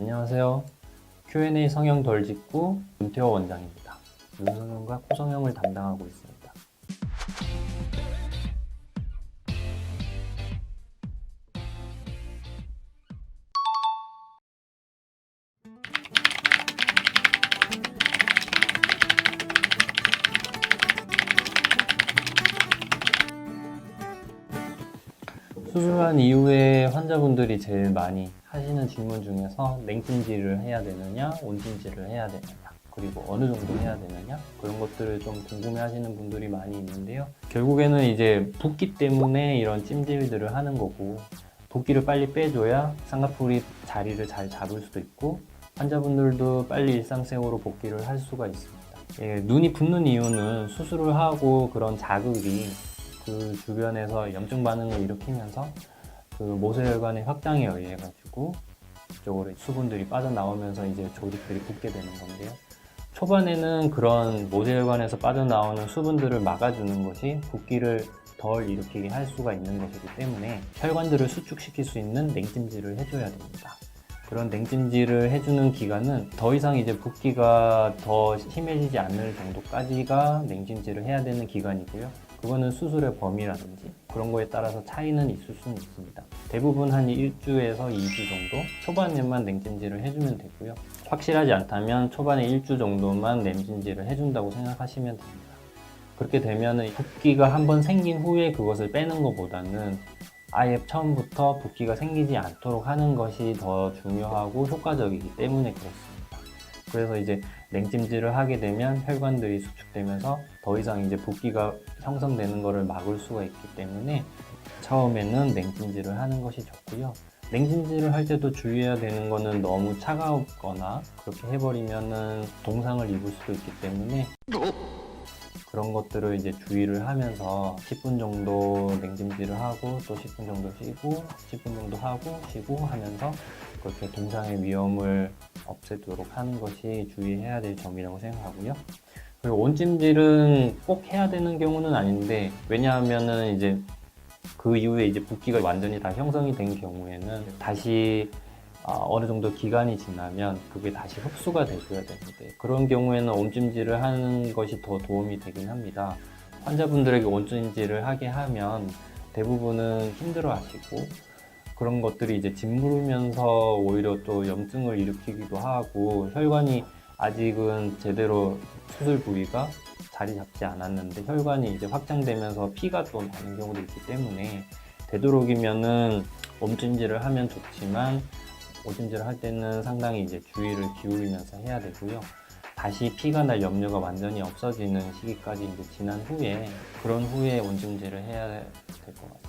안녕하세요. Q&A 성형 덜 짓고 윤태호 원장입니다. 눈 성형과 코 성형을 담당하고 있습니다. 수술한 이후에 환자분들이 제일 많이 하시는 질문 중에서 냉찜질을 해야 되느냐, 온찜질을 해야 되느냐, 그리고 어느 정도 해야 되느냐, 그런 것들을 좀 궁금해 하시는 분들이 많이 있는데요. 결국에는 이제 붓기 때문에 이런 찜질들을 하는 거고, 붓기를 빨리 빼줘야 쌍꺼풀이 자리를 잘 잡을 수도 있고, 환자분들도 빨리 일상생활로 복귀를 할 수가 있습니다. 눈이 붓는 이유는 수술을 하고 그런 자극이 그 주변에서 염증 반응을 일으키면서 그 모세혈관의 확장에 의해 가지고 이쪽으로 수분들이 빠져나오면서 이제 조직들이 붓게 되는 건데요. 초반에는 그런 모세혈관에서 빠져나오는 수분들을 막아주는 것이 붓기를 덜 일으키게 할 수가 있는 것이기 때문에 혈관들을 수축시킬 수 있는 냉찜질을 해줘야 됩니다. 그런 냉찜질을 해주는 기간은 더 이상 이제 붓기가 더 심해지지 않을 정도까지가 냉찜질을 해야 되는 기간이고요. 그거는 수술의 범위라든지 그런 거에 따라서 차이는 있을 수는 있습니다. 대부분 한 1주에서 2주 정도 초반에만 냉찜질을 해주면 되고요. 확실하지 않다면 초반에 1주 정도만 냉찜질을 해준다고 생각하시면 됩니다. 그렇게 되면 붓기가 한번 생긴 후에 그것을 빼는 것보다는 아예 처음부터 붓기가 생기지 않도록 하는 것이 더 중요하고 효과적이기 때문에 그렇습니다. 그래서 이제 냉찜질을 하게 되면 혈관들이 수축되면서 더 이상 이제 붓기가 형성되는 것을 막을 수가 있기 때문에 처음에는 냉찜질을 하는 것이 좋고요. 냉찜질을 할 때도 주의해야 되는 거는 너무 차가웠거나 그렇게 해버리면은 동상을 입을 수도 있기 때문에 그런 것들을 이제 주의를 하면서 10분 정도 냉찜질을 하고 또 10분 정도 쉬고 10분 정도 하고 쉬고 하면서 그렇게 동상의 위험을 없애도록 하는 것이 주의해야 될 점이라고 생각하고요. 그리고 온찜질은 꼭 해야 되는 경우는 아닌데, 왜냐하면은 이제 그 이후에 이제 붓기가 완전히 다 형성이 된 경우에는 다시 어느 정도 기간이 지나면 그게 다시 흡수가 돼줘야 되는데, 그런 경우에는 온찜질을 하는 것이 더 도움이 되긴 합니다. 환자분들에게 온찜질을 하게 하면 대부분은 힘들어 하시고, 그런 것들이 이제 짓무르면서 오히려 또 염증을 일으키기도 하고, 혈관이 아직은 제대로 수술 부위가 자리 잡지 않았는데 혈관이 이제 확장되면서 피가 또 나는 경우도 있기 때문에 되도록이면은 온찜질을 하면 좋지만 온찜질을 할 때는 상당히 이제 주의를 기울이면서 해야 되고요. 다시 피가 날 염려가 완전히 없어지는 시기까지 이제 지난 후에, 그런 후에 온찜질을 해야 될 것 같습니다.